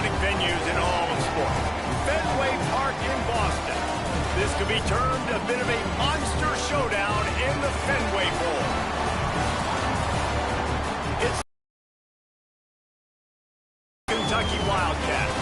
iconic venues in all of sport. Fenway Park in Boston. This could be termed a bit of a monster showdown in the Fenway Bowl. It's Kentucky Wildcats.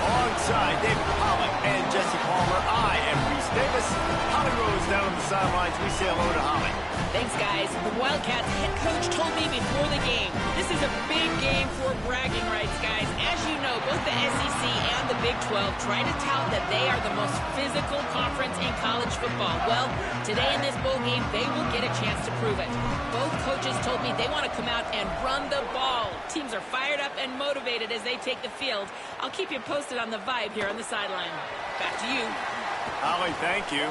Alongside David Pollock and Jesse Palmer, I am Reese Davis. Holly Rose down on the sidelines. We say hello to Holly. Thanks, guys. The Wildcats head coach told me before the game, this is a big game for bragging rights, guys. As you know, both the SEC and the Big 12 try to tout that they are the most physical conference in college football. Well, today in this bowl game, they will get a chance to prove it. Both coaches told me they want to come out and run the ball. Teams are fired up and motivated as they take the field. I'll keep you posted on the vibe here on the sideline. Back to you. Holly, thank you.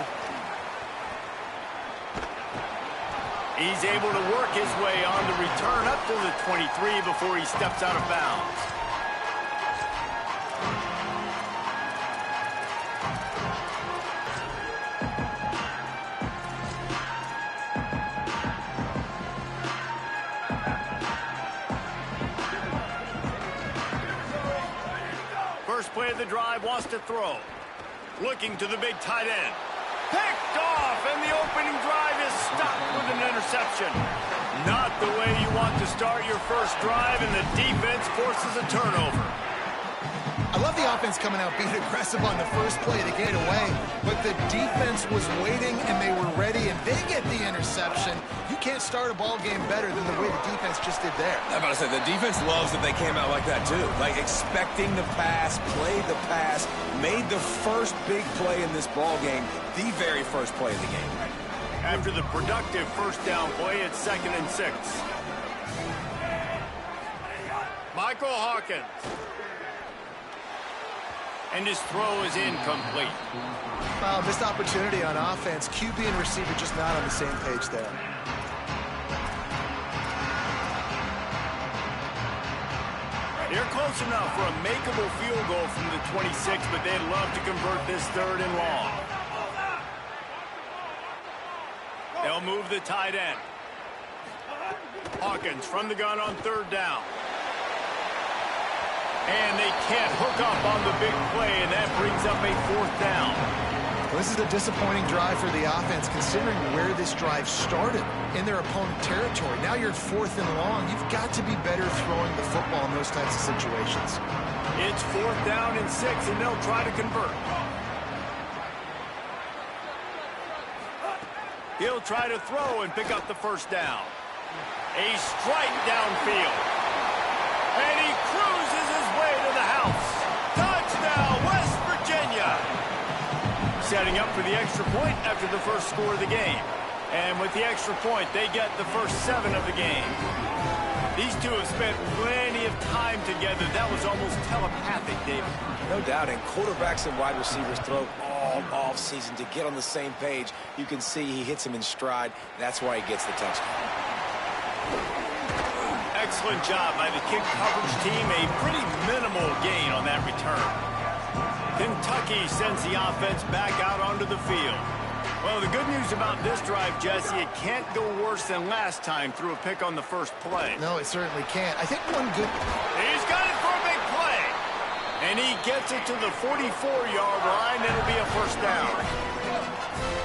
He's able to work his way on the return up to the 23 before he steps out of bounds. First play of the drive, wants to throw. Looking to the big tight end. Picked off, and the opening drive is stopped with an interception. Not the way you want to start your first drive, and the defense forces a turnover. I love the offense coming out being aggressive on the first play to get it away, but the defense was waiting, and they were ready, and they get the interception. You can't start a ball game better than the way the defense just did there. I'm about to say, the defense loves that they came out like that, too. Like, expecting the pass, played the pass, made the first big play in this ball game, the very first play of the game. After the productive first down play, it's 2nd and 6. Michael Hawkins. And his throw is incomplete. Wow, missed opportunity on offense. QB and receiver just not on the same page there. They're close enough for a makeable field goal from the 26, but they'd love to convert this 3rd and long. They'll move the tight end. Hawkins from the gun on 3rd down. And they can't hook up on the big play, and that brings up a 4th down. Well, this is a disappointing drive for the offense, considering where this drive started in their opponent territory. Now you're 4th and long. You've got to be better throwing the football in those types of situations. It's 4th down and 6, and they'll try to convert. He'll try to throw and pick up the first down. A strike downfield. And he cruises his way to the house. Touchdown, West Virginia. Setting up for the extra point after the first score of the game. And with the extra point, they get the first 7 of the game. These two have spent plenty of time together. That was almost telepathic, David. No doubt, and quarterbacks and wide receivers throw all offseason to get on the same page. You can see he hits him in stride. That's why he gets the touchdown. Excellent job by the kick coverage team. A pretty minimal gain on that return. Kentucky sends the offense back out onto the field. Well, the good news about this drive, Jesse, it can't go worse than last time through a pick on the first play. No, it certainly can't. I think one good... He's got it for a big play. And he gets it to the 44-yard line. It'll be a first down.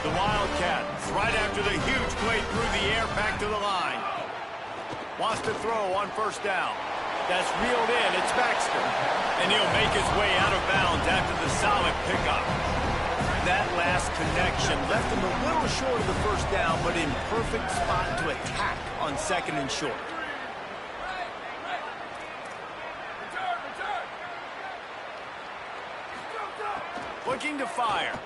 The Wildcats, right after the huge play through the air, back to the line. Wants to throw on first down. That's reeled in. It's Baxter. And he'll make his way out of bounds after the solid pickup. That last connection left him a little short of the first down, but in perfect spot to attack on 2nd and short. Looking to fire.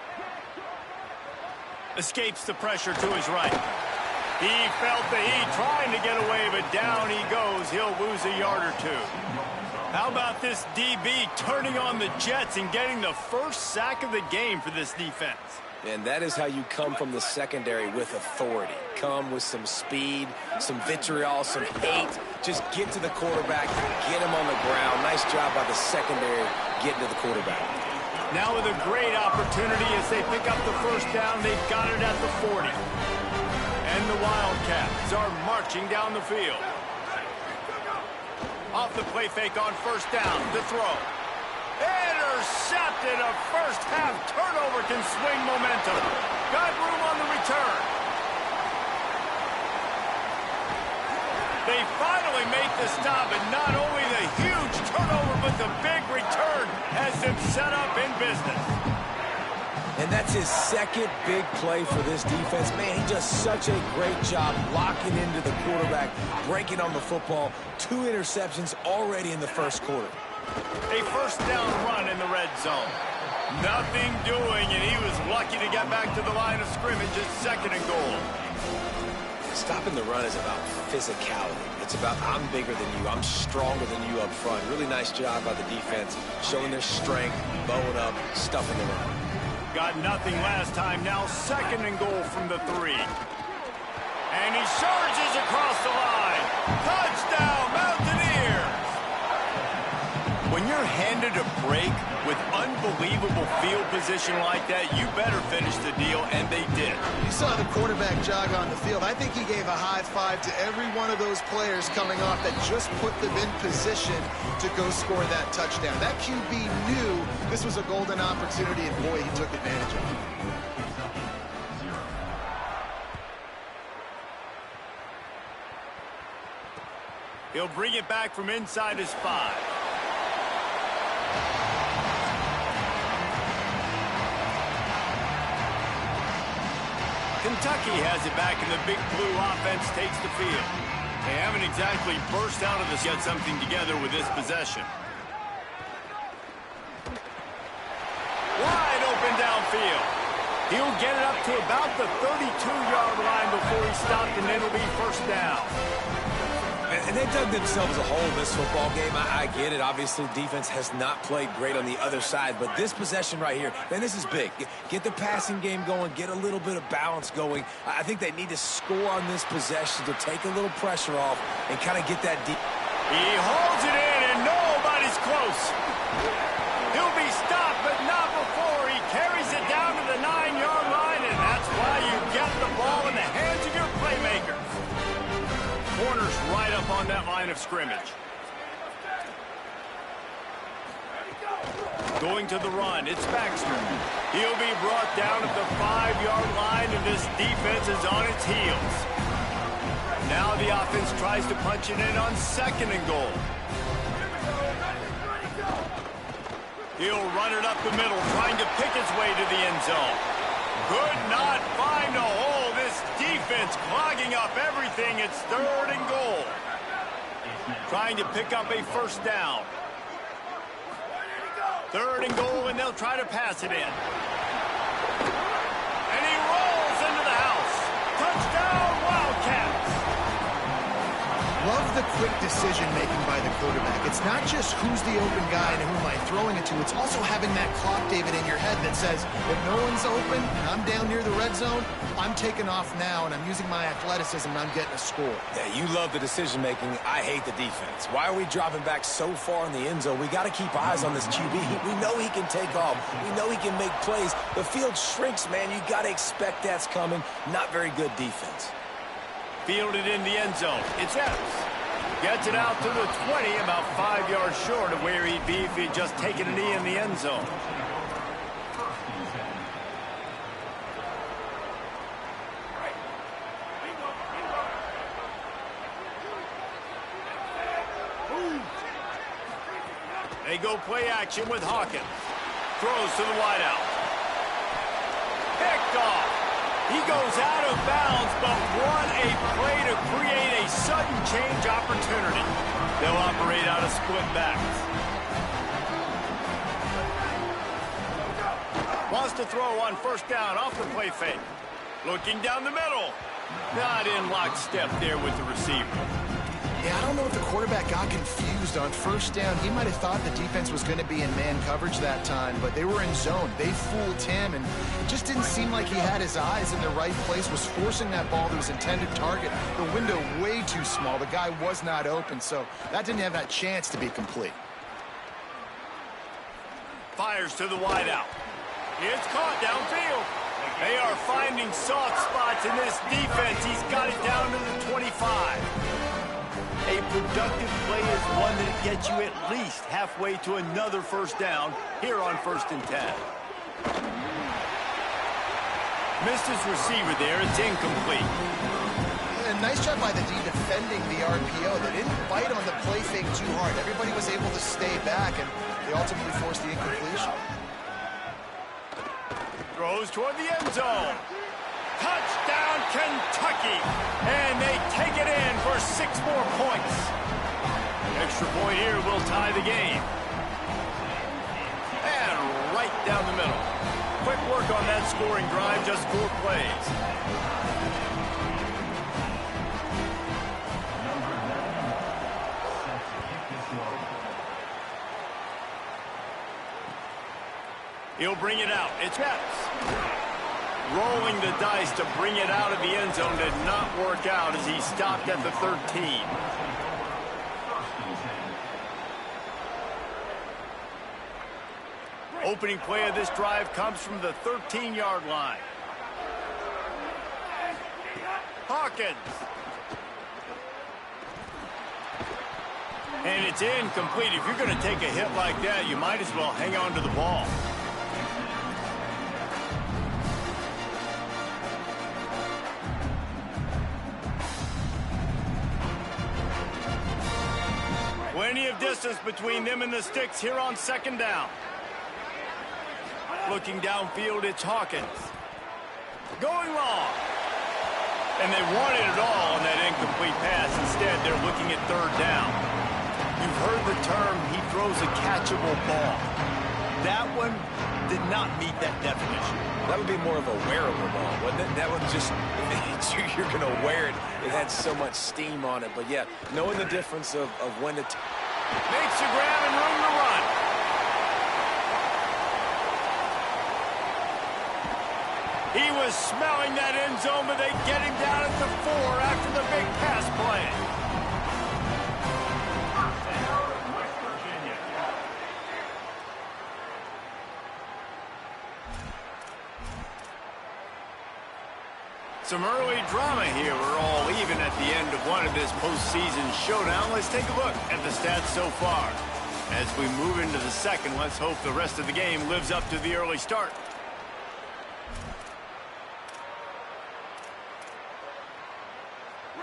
Escapes the pressure to his right. He felt the heat trying to get away, but down he goes. He'll lose a yard or 2. How about this DB turning on the Jets and getting the first sack of the game for this defense? And that is how you come from the secondary with authority. Come with some speed, some vitriol, some hate. Just get to the quarterback, get him on the ground. Nice job by the secondary getting to the quarterback. Now with a great opportunity as they pick up the first down, they've got it at the 40. And the Wildcats are marching down the field. Off the play fake on first down, the throw. Intercepted. A first-half turnover can swing momentum. Got room on the return. They finally make the stop, and not only the huge turnover, but the big return has them set up in business. And that's his second big play for this defense. Man, he does such a great job locking into the quarterback, breaking on the football. 2 interceptions already in the first quarter. A first down run in the red zone. Nothing doing, and he was lucky to get back to the line of scrimmage at 2nd and goal. Stopping the run is about physicality. It's about I'm bigger than you, I'm stronger than you up front. Really nice job by the defense, showing their strength, bowing up, stuffing the run. Got nothing last time, now 2nd and goal from the 3. And he surges across the line. Touchdown, Mountaineers! When you're handed a break with unbelievable field position like that, you better finish the deal, and they did. You saw the quarterback jog on the field. I think he gave a high five to every one of those players coming off that just put them in position to go score that touchdown. That QB knew this was a golden opportunity, and boy, he took advantage of it. He'll bring it back from inside his 5. Kentucky has it back, and the Big Blue offense takes the field. They haven't exactly burst out of this, get something together with this possession. Wide open downfield. He'll get it up to about the 32-yard line before he stopped, and it'll be first down. And they dug themselves a hole in this football game. I get it. Obviously, defense has not played great on the other side. But this possession right here, man, this is big. Get the passing game going. Get a little bit of balance going. I think they need to score on this possession to take a little pressure off and kind of get that deep. He holds it in, and nobody's close. He'll be stopped, but not before. He carries it down to the 9-yard line, and that's why you get the ball in the hands of your playmakers. Corners right up on that line of scrimmage. Going to the run, it's Baxter. He'll be brought down at the 5-yard line, and this defense is on its heels. Now the offense tries to punch it in on 2nd and goal. He'll run it up the middle, trying to pick his way to the end zone. Could not find a hole. This defense clogging up everything. It's 3rd and goal. Trying to pick up a first down. 3rd and goal, and they'll try to pass it in. And he rolls into the house. Touchdown, Wildcats. Love the quick decision-making by the quarterback. It's not just who's the open guy and who am I throwing it to. It's also having that clock, David, in your head that says, if no one's open and I'm down near the red zone, I'm taking off now, and I'm using my athleticism, and I'm getting a score. Yeah, you love the decision-making. I hate the defense. Why are we dropping back so far in the end zone? We got to keep eyes on this QB. We know he can take off. We know he can make plays. The field shrinks, man. You got to expect that's coming. Not very good defense. Fielded in the end zone. It's Epps. Gets it out to the 20, about 5 yards short of where he'd be if he'd just taken a knee in the end zone. They go play action with Hawkins. Throws to the wideout. Picked off. He goes out of bounds, but what a play to create a sudden change opportunity. They'll operate out of split backs. Wants to throw on first down off the play fake. Looking down the middle. Not in lockstep there with the receiver. Yeah, I don't know if the quarterback got confused on first down. He might have thought the defense was going to be in man coverage that time, but they were in zone. They fooled him, and it just didn't seem like he had his eyes in the right place, was forcing that ball to his intended target. The window way too small. The guy was not open, so that didn't have that chance to be complete. Fires to the wideout. It's caught downfield. They are finding soft spots in this defense. He's got it down to the 25. A productive play is one that gets you at least halfway to another first down here on 1st and 10. Missed his receiver there. It's incomplete. And nice job by the D defending the RPO. They didn't bite on the play fake too hard. Everybody was able to stay back, and they ultimately forced the incompletion. Throws toward the end zone. Touchdown, Kentucky. And they take it in for 6 more points. Extra point here will tie the game. And right down the middle. Quick work on that scoring drive, just 4 plays. He'll bring it out. It's Epps. Rolling the dice to bring it out of the end zone did not work out as he stopped at the 13. Opening play of this drive comes from the 13-yard line. Hawkins. And it's incomplete. If you're going to take a hit like that, you might as well hang on to the ball. Plenty of distance between them and the sticks here on 2nd down. Looking downfield, it's Hawkins. Going long. And they wanted it all on that incomplete pass. Instead, they're looking at 3rd down. You've heard the term, he throws a catchable ball. That one did not meet that definition. That would be more of a wearable ball, wouldn't it? That one just, you're going to wear it. It had so much steam on it. But, yeah, knowing the difference of when to... Makes the grab and room to run. He was smelling that end zone, but they get him down at the 4 after the big pass play. Some early drama here. We're all even at the end of one of this postseason showdown. Let's take a look at the stats so far. As we move into the 2nd, let's hope the rest of the game lives up to the early start.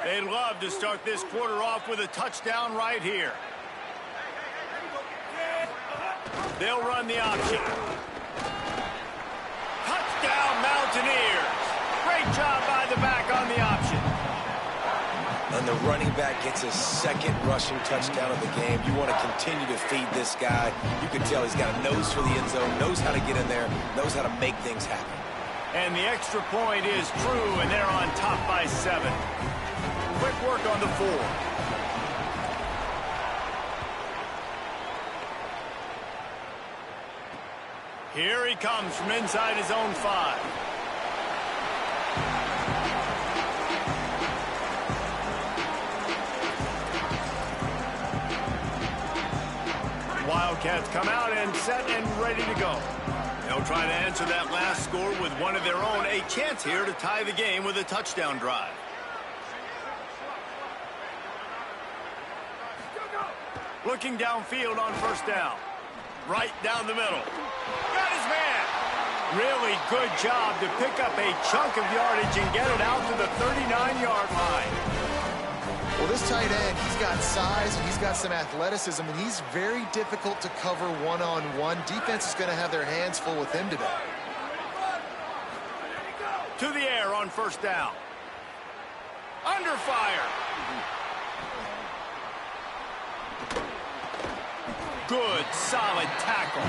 They'd love to start this quarter off with a touchdown right here. They'll run the option. Touchdown, Mountaineers. Great job by the back on the option. And the running back gets his 2nd rushing touchdown of the game. You want to continue to feed this guy. You can tell he's got a nose for the end zone, knows how to get in there, knows how to make things happen. And the extra point is true, and they're on top by 7. Quick work on the 4. Here he comes from inside his own 5. Wildcats come out and set and ready to go. They'll try to answer that last score with one of their own. A chance here to tie the game with a touchdown drive. Looking downfield on 1st down. Right down the middle. Got his man. Really good job to pick up a chunk of yardage and get it out to the 39-yard line. Well, this tight end, he's got size and he's got some athleticism, and he's very difficult to cover one-on-one. Defense is going to have their hands full with him today. To the air on 1st down. Under fire. Good, solid tackle.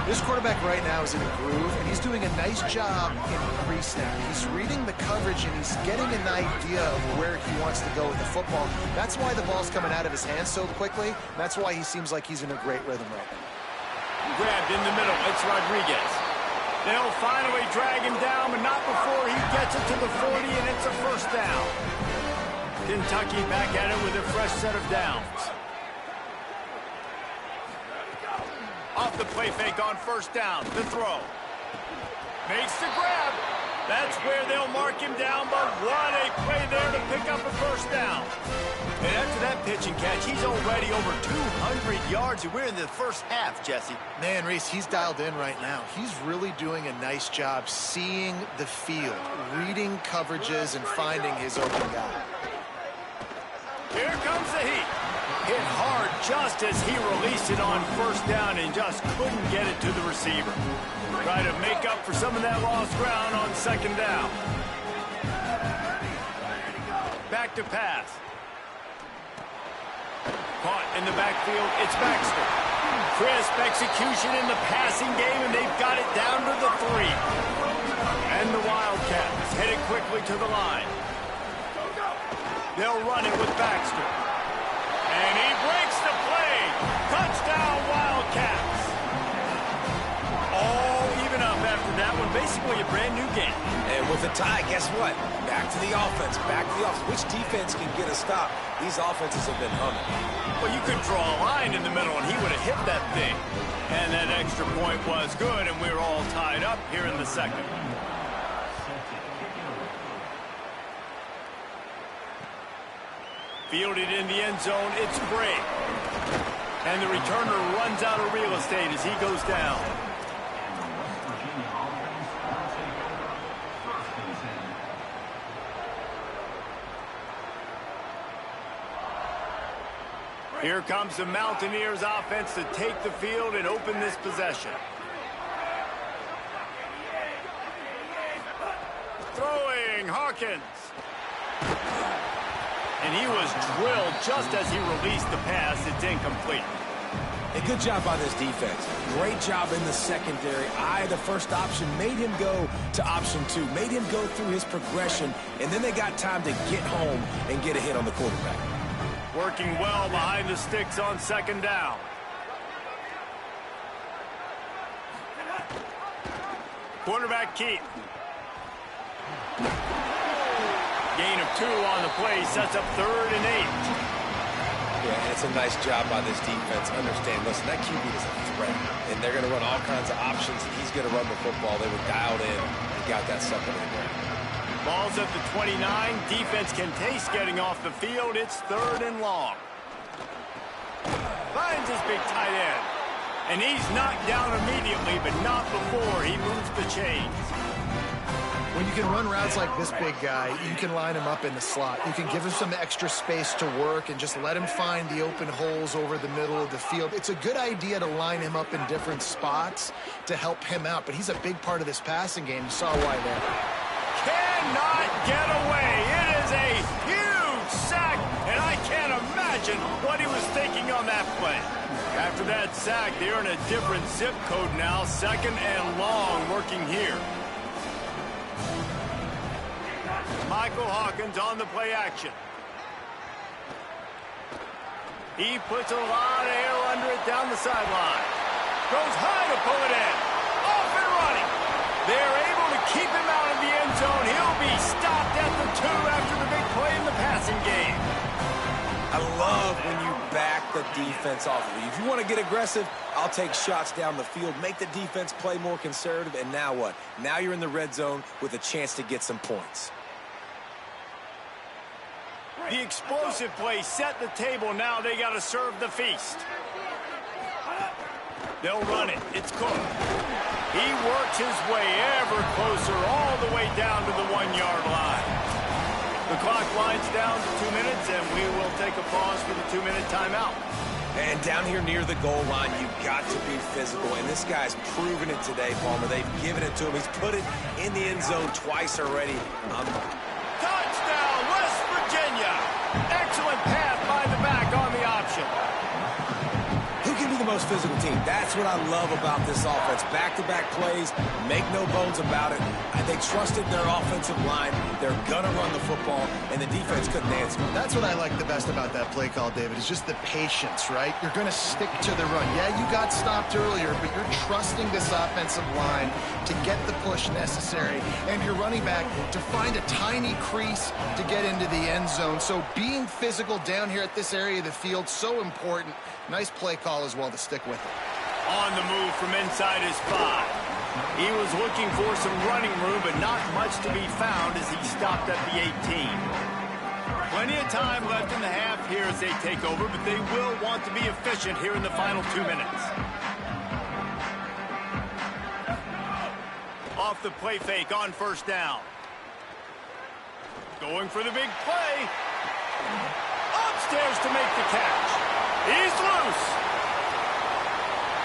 This quarterback right now is in a groove, and he's doing a nice job in pre-snap. He's reading the coverage, and he's getting an idea of where he wants to go with the football. That's why the ball's coming out of his hands so quickly. That's why he seems like he's in a great rhythm right now. Grabbed in the middle. It's Rodriguez. They'll finally drag him down, but not before he gets it to the 40, and it's a 1st down. Kentucky back at it with a fresh set of downs. Off the play fake on 1st down. The throw. Makes the grab. That's where they'll mark him down, but what a play there to pick up a first down. And after that pitch and catch, he's already over 200 yards, and we're in the first half, Jesse. Man, Reese, he's dialed in right now. He's really doing a nice job seeing the field, reading coverages, and finding his open guy. Here comes the heat. Hit hard just as he released it on first down and just couldn't get it to the receiver. Try to make up for some of that lost ground on second down. Back to pass. Caught in the backfield, it's Baxter. Crisp execution in the passing game, and they've got it down to the 3. And the Wildcats headed quickly to the line. They'll run it with Baxter. And he breaks the play. Touchdown, Wildcats. All even up after that one. Basically a brand new game. And with a tie, guess what? Back to the offense. Back to the offense. Which defense can get a stop? These offenses have been humming. Well, you could draw a line in the middle, and he would have hit that thing. And that extra point was good, and we were all tied up here in the second. Fielded in the end zone, it's Bray. And the returner runs out of real estate as he goes down. Here comes the Mountaineers offense to take the field and open this possession. Throwing, Hawkins. And he was drilled just as he released the pass. It's incomplete. A good job by this defense. Great job in the secondary. The first option, made him go to option 2. Made him go through his progression, and then they got time to get home and get a hit on the quarterback. Working well behind the sticks on second down. Quarterback keep. Gain of 2 on the play, sets up 3rd and 8. Yeah, and it's a nice job by this defense. Understand, listen, that QB is a threat, and they're going to run all kinds of options. He's going to run the football. They were dialed in and got that sucker in the ground. Ball's at the 29. Defense can taste getting off the field. It's 3rd and long. Finds his big tight end. And he's knocked down immediately, but not before he moves the chains. When you can run routes like this big guy, you can line him up in the slot. You can give him some extra space to work and just let him find the open holes over the middle of the field. It's a good idea to line him up in different spots to help him out, but he's a big part of this passing game. You saw why there. Cannot get away. It is a huge sack, and I can't imagine what he was thinking on that play. After that sack, they're in a different zip code now. 2nd and long working here. Michael Hawkins on the play action. He puts a lot of air under it down the sideline. Goes high to pull it in. Off and running. They're able to keep him out of the end zone. He'll be stopped at the 2 after the big play in the passing game. I love when you back the defense off of you. If you want to get aggressive, I'll take shots down the field, make the defense play more conservative, and now what? Now you're in the red zone with a chance to get some points. The explosive play set the table. Now they got to serve the feast. They'll run it. It's Cook. He works his way ever closer all the way down to the 1-yard line. The clock winds down to 2 minutes, and we will take a pause for the 2-minute timeout. And down here near the goal line, you've got to be physical. And this guy's proven it today, Palmer. They've given it to him. He's put it in the end zone twice already. Touchdown, West Virginia. Excellent pass by the back on the option. Who can be the most physical team? That's what I love about this offense. Back-to-back plays, make no bones about it. They trusted their offensive line. They're going to run the football, and the defense couldn't answer. That's what I like the best about that play call, David, is just the patience, right? You're going to stick to the run. Yeah, you got stopped earlier, but you're trusting this offensive line to get the push necessary, and your running back to find a tiny crease to get into the end zone. So being physical down here at this area of the field, so important. Nice play call as well to stick with it. On the move from inside his 5. He was looking for some running room, but not much to be found as he stopped at the 18. Plenty of time left in the half here as they take over, but they will want to be efficient here in the final 2 minutes. Off the play fake on first down. Going for the big play. Upstairs to make the catch. He's loose.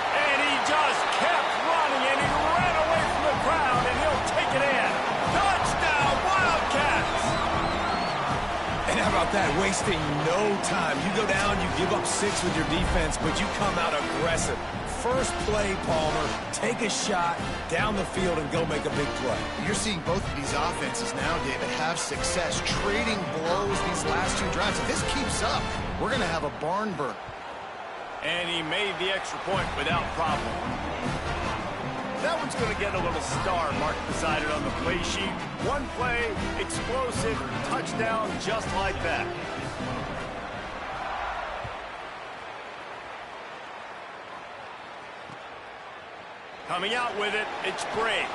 And he just kept running, and he ran away from the crowd, and he'll take it in. Touchdown, Wildcats! And how about that? Wasting no time. You go down, you give up 6 with your defense, but you come out aggressive. First play, Palmer, take a shot down the field and go make a big play. You're seeing both of these offenses now, David, have success trading blows these last 2 drives. If this keeps up, we're going to have a barn burner. And he made the extra point without problem. That one's going to get a little star marked beside it on the play sheet. One play, explosive, touchdown, just like that. Coming out with it, it's Gray.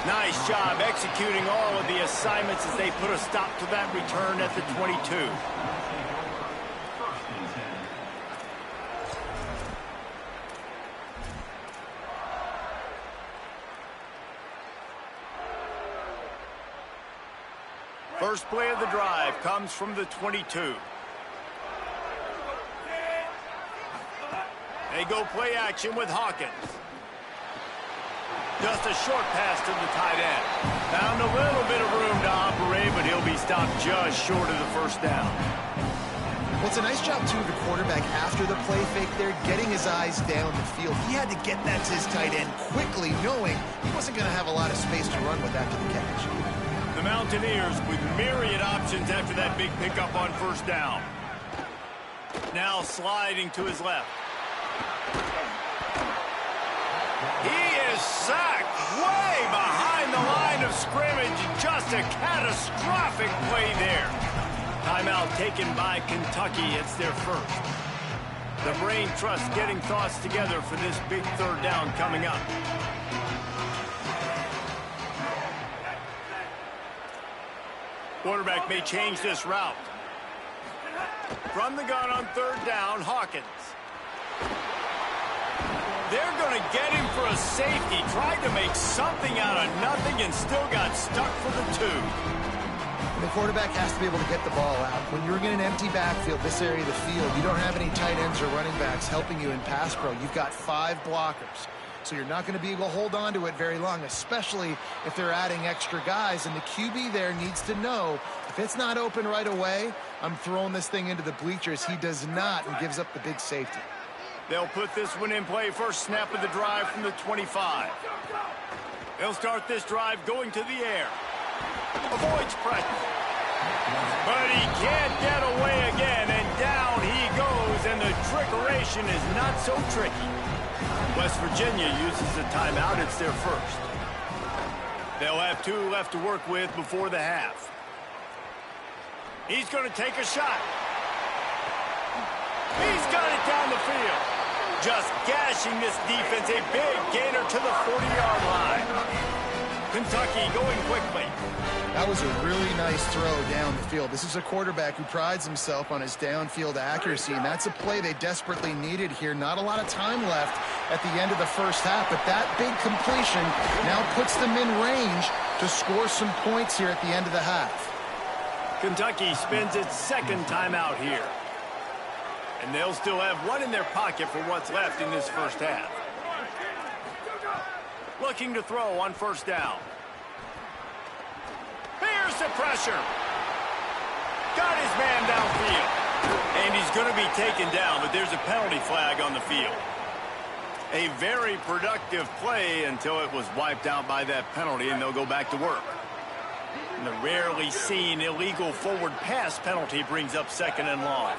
Nice job executing all of the assignments as they put a stop to that return at the 22. First play of the drive comes from the 22. They go play action with Hawkins. Just a short pass to the tight end. Found a little bit of room to operate, but he'll be stopped just short of the first down. Well, it's a nice job, too, of the quarterback after the play fake there, getting his eyes down the field. He had to get that to his tight end quickly, knowing he wasn't going to have a lot of space to run with after the catch. The Mountaineers with myriad options after that big pickup on first down. Now sliding to his left. He is sacked way behind the line of scrimmage. Just a catastrophic play there. Timeout taken by Kentucky. It's their first. The brain trust getting thoughts together for this big third down coming up. Quarterback may change this route. From the gun on third down, Hawkins. They're going to get him for a safety. Tried to make something out of nothing and still got stuck for the 2. The quarterback has to be able to get the ball out. When you're in an empty backfield, this area of the field, you don't have any tight ends or running backs helping you in pass pro. You've got 5 blockers. So you're not going to be able to hold on to it very long, especially if they're adding extra guys. And the QB there needs to know, if it's not open right away, I'm throwing this thing into the bleachers. He does not and gives up the big safety. They'll put this one in play. First snap of the drive from the 25. They'll start this drive going to the air. Avoids pressure. But he can't get away again, and down he goes, and the trickeration is not so tricky. West Virginia uses a timeout. It's their first. They'll have 2 left to work with before the half. He's going to take a shot. He's got it down the field. Just gashing this defense. A big gainer to the 40-yard line. Kentucky going quickly. That was a really nice throw down the field. This is a quarterback who prides himself on his downfield accuracy, and that's a play they desperately needed here. Not a lot of time left at the end of the first half, but that big completion now puts them in range to score some points here at the end of the half. Kentucky spends its second timeout here. And they'll still have 1 in their pocket for what's left in this first half. Looking to throw on first down. Here's the pressure. Got his man downfield. And he's going to be taken down, but there's a penalty flag on the field. A very productive play until it was wiped out by that penalty, and they'll go back to work. And the rarely seen illegal forward pass penalty brings up second and long.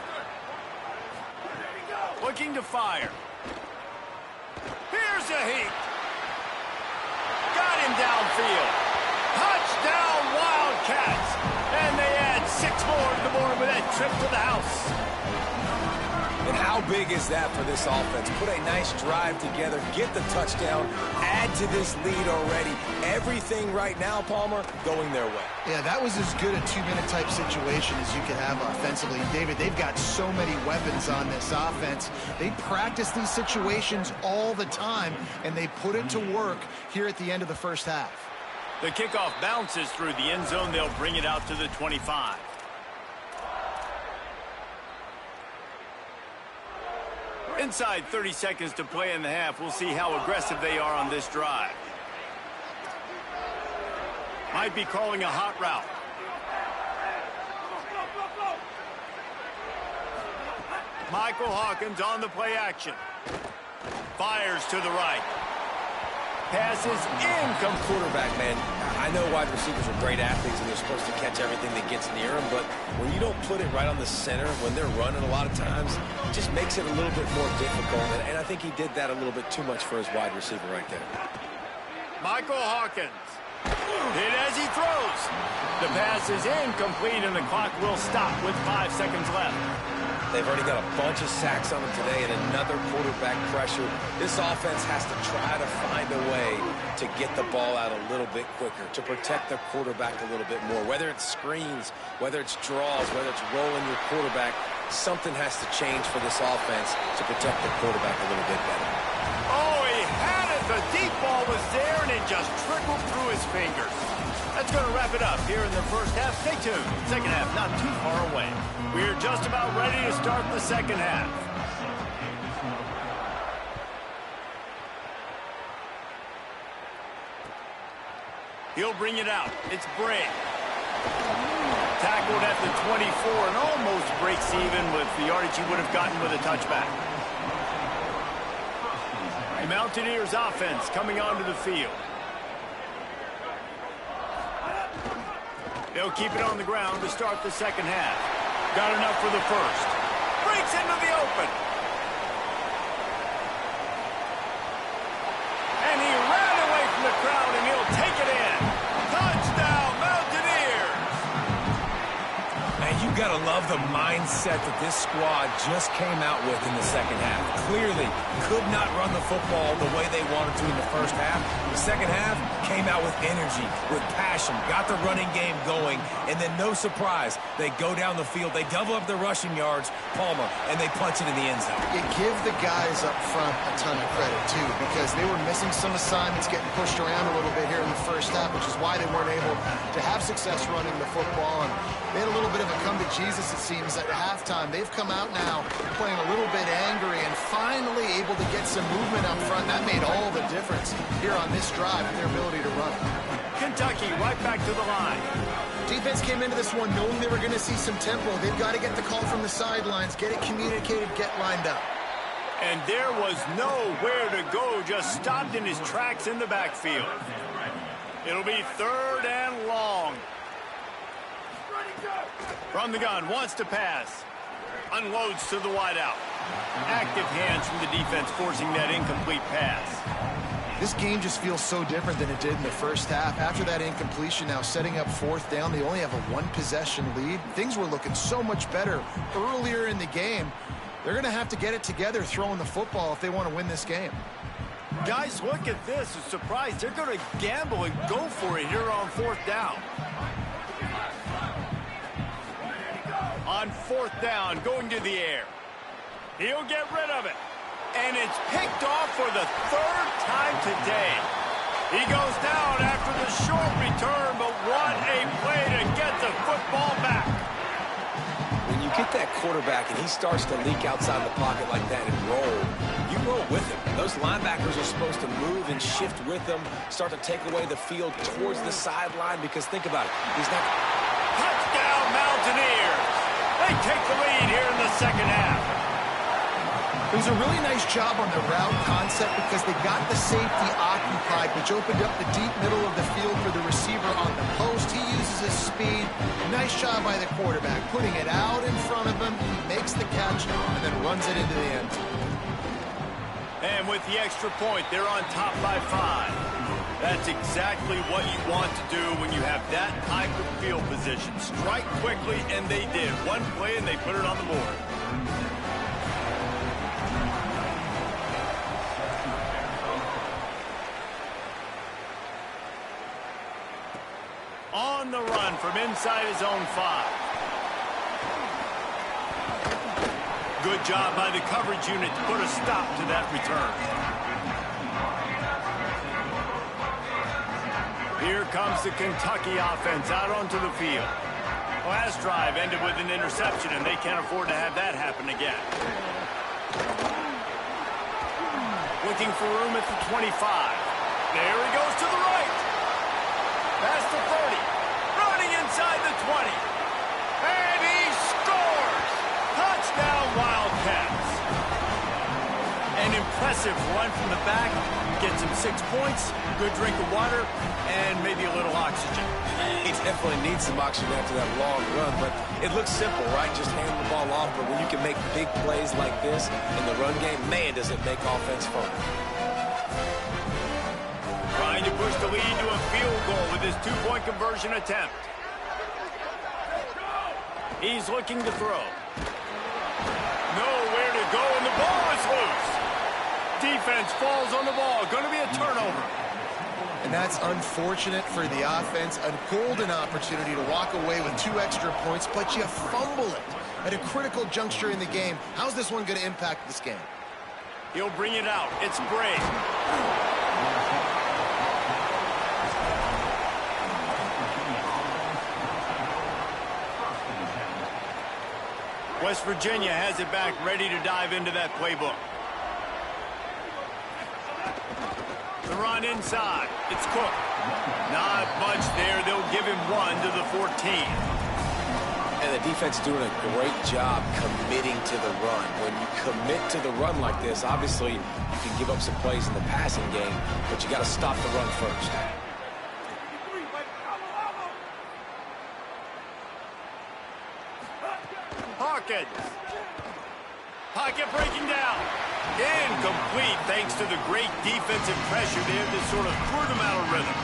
Looking to fire. Here's a heat. Got him downfield. Touchdown, Wildcats. And they add 6 more to the board with that trip to the house. And how big is that for this offense? Put a nice drive together, get the touchdown, add to this lead already. Everything right now, Palmer, going their way. Yeah, that was as good a two-minute type situation as you could have offensively. David, they've got so many weapons on this offense. They practice these situations all the time, and they put it to work here at the end of the first half. The kickoff bounces through the end zone. They'll bring it out to the 25. Inside 30 seconds to play in the half. We'll see how aggressive they are on this drive. Might be calling a hot route. Michael Hawkins on the play action. Fires to the right. Passes incomplete. Quarterback, man. I know wide receivers are great athletes and they're supposed to catch everything that gets near them, but when you don't put it right on the center, when they're running a lot of times, it just makes it a little bit more difficult. And I think he did that a little bit too much for his wide receiver right there. Michael Hawkins. Hit as he throws. The pass is incomplete and the clock will stop with 5 seconds left. They've already got a bunch of sacks on them today and another quarterback pressure. This offense has to try to find a way to get the ball out a little bit quicker, to protect their quarterback a little bit more. Whether it's screens, whether it's draws, whether it's rolling your quarterback, something has to change for this offense to protect the quarterback a little bit better. Oh, he had it. The deep ball was there and it just trickled through his fingers. That's going to wrap it up here in the first half. Stay tuned. Second half not too far away. We're just about ready to start the second half. He'll bring it out. It's Bray. Tackled at the 24 and almost breaks even with the yardage he would have gotten with a touchback. The Mountaineers offense coming onto the field. They'll keep it on the ground to start the second half. Got enough for the first. Breaks into the open. And he ran away from the crowd, and he'll take it in. Touchdown, Mountaineers! Man, you got to love the mindset that this squad just came out with in the second half. Clearly could not run the football the way they wanted to in the first half. The second half came out with energy, with passion, got the running game going, and then no surprise, they go down the field, they double up their rushing yards, Palmer, and they punch it in the end zone. You give the guys up front a ton of credit, too, because they were missing some assignments, getting pushed around a little bit here in the first half, which is why they weren't able to have success running the football. And they had a little bit of a come to Jesus, it seems, at halftime. They've come out now playing a little bit angry and finally able to get some movement up front. That made all the difference here on this drive and their ability to run. Kentucky right back to the line. Defense came into this one knowing they were going to see some tempo. They've got to get the call from the sidelines, get it communicated, get lined up. And there was nowhere to go, just stopped in his tracks in the backfield. It'll be third and long. From the gun, wants to pass. Unloads to the wideout. Active hands from the defense forcing that incomplete pass. This game just feels so different than it did in the first half. After that incompletion, now setting up fourth down, they only have a one-possession lead. Things were looking so much better earlier in the game. They're going to have to get it together throwing the football if they want to win this game. Guys, look at this. A surprise. They're going to gamble and go for it here on fourth down. On fourth down, going to the air. He'll get rid of it. And it's picked off for the third time today. He goes down after the short return, but what a play to get the football back. When you get that quarterback and he starts to leak outside the pocket like that and roll, you roll with him. Those linebackers are supposed to move and shift with him, start to take away the field towards the sideline, because think about it. He's not... Touchdown, Mountaineers. They take the lead here in the second half. It was a really nice job on the route concept because they got the safety occupied, which opened up the deep middle of the field for the receiver on the post. He uses his speed. Nice job by the quarterback, putting it out in front of him. He makes the catch and then runs it into the end zone. And with the extra point, they're on top by 5. That's exactly what you want to do when you have that type of field position. Strike quickly, and they did. One play, and they put it on the board. on the run from inside his own 5. Good job by the coverage unit to put a stop to that return. Here comes the Kentucky offense out onto the field. Last drive ended with an interception, and they can't afford to have that happen again. Looking for room at the 25. There he goes to the right. Past the 30. Running inside the 20. And he scores! Touchdown, Wildcats. An impressive run from the back. Gets him 6 points, good drink of water, and maybe a little oxygen. He definitely needs some oxygen after that long run, but it looks simple, right? Just hand the ball off, but when you can make big plays like this in the run game, man, does it make offense fun. Trying to push the lead to a field goal with his 2-point conversion attempt. He's looking to throw. Nowhere to go, and the ball is loose. Defense falls on the ball. Going to be a turnover. And that's unfortunate for the offense. A golden opportunity to walk away with 2 extra points, but you fumble it at a critical juncture in the game. How's this one going to impact this game? He'll bring it out. It's Bray. West Virginia has it back, ready to dive into that playbook. The run inside. It's Cook. Not much there. They'll give him 1 to the 14. And the defense doing a great job committing to the run. When you commit to the run like this, obviously you can give up some plays in the passing game, but you got to stop the run first. Hawkins. Pocket breaking down. Incomplete thanks to the great defensive pressure there that sort of threw them out of rhythm.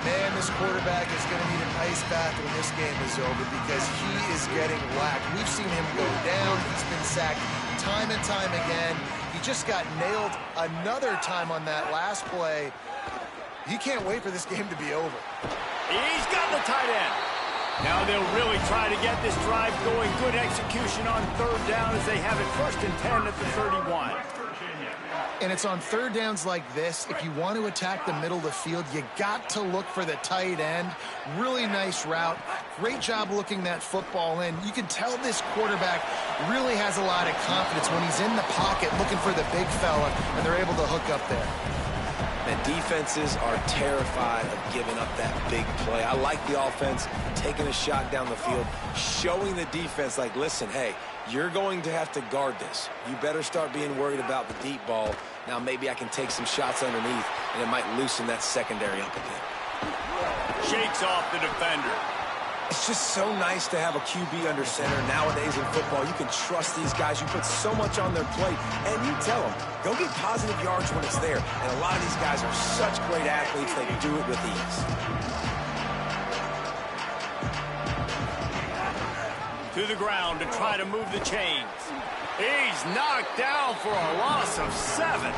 Man, this quarterback is going to need an ice bath when this game is over because he is getting whacked. We've seen him go down. He's been sacked time and time again. He just got nailed another time on that last play. He can't wait for this game to be over. He's got the tight end. Now they'll really try to get this drive going. Good execution on 3rd down as they have it 1st and 10 at the 31. And it's on 3rd downs like this. If you want to attack the middle of the field, you got to look for the tight end. Really nice route. Great job looking that football in. You can tell this quarterback really has a lot of confidence when he's in the pocket looking for the big fella, and they're able to hook up there. And defenses are terrified of giving up that big play. I like the offense taking a shot down the field, showing the defense like, listen, hey, you're going to have to guard this. You better start being worried about the deep ball. Now maybe I can take some shots underneath, and it might loosen that secondary up a bit. Shakes off the defender. It's just so nice to have a QB under center. Nowadays in football, you can trust these guys. You put so much on their plate, and you tell them, go get positive yards when it's there. And a lot of these guys are such great athletes, they do it with ease. To the ground to try to move the chains. He's knocked down for a loss of 7.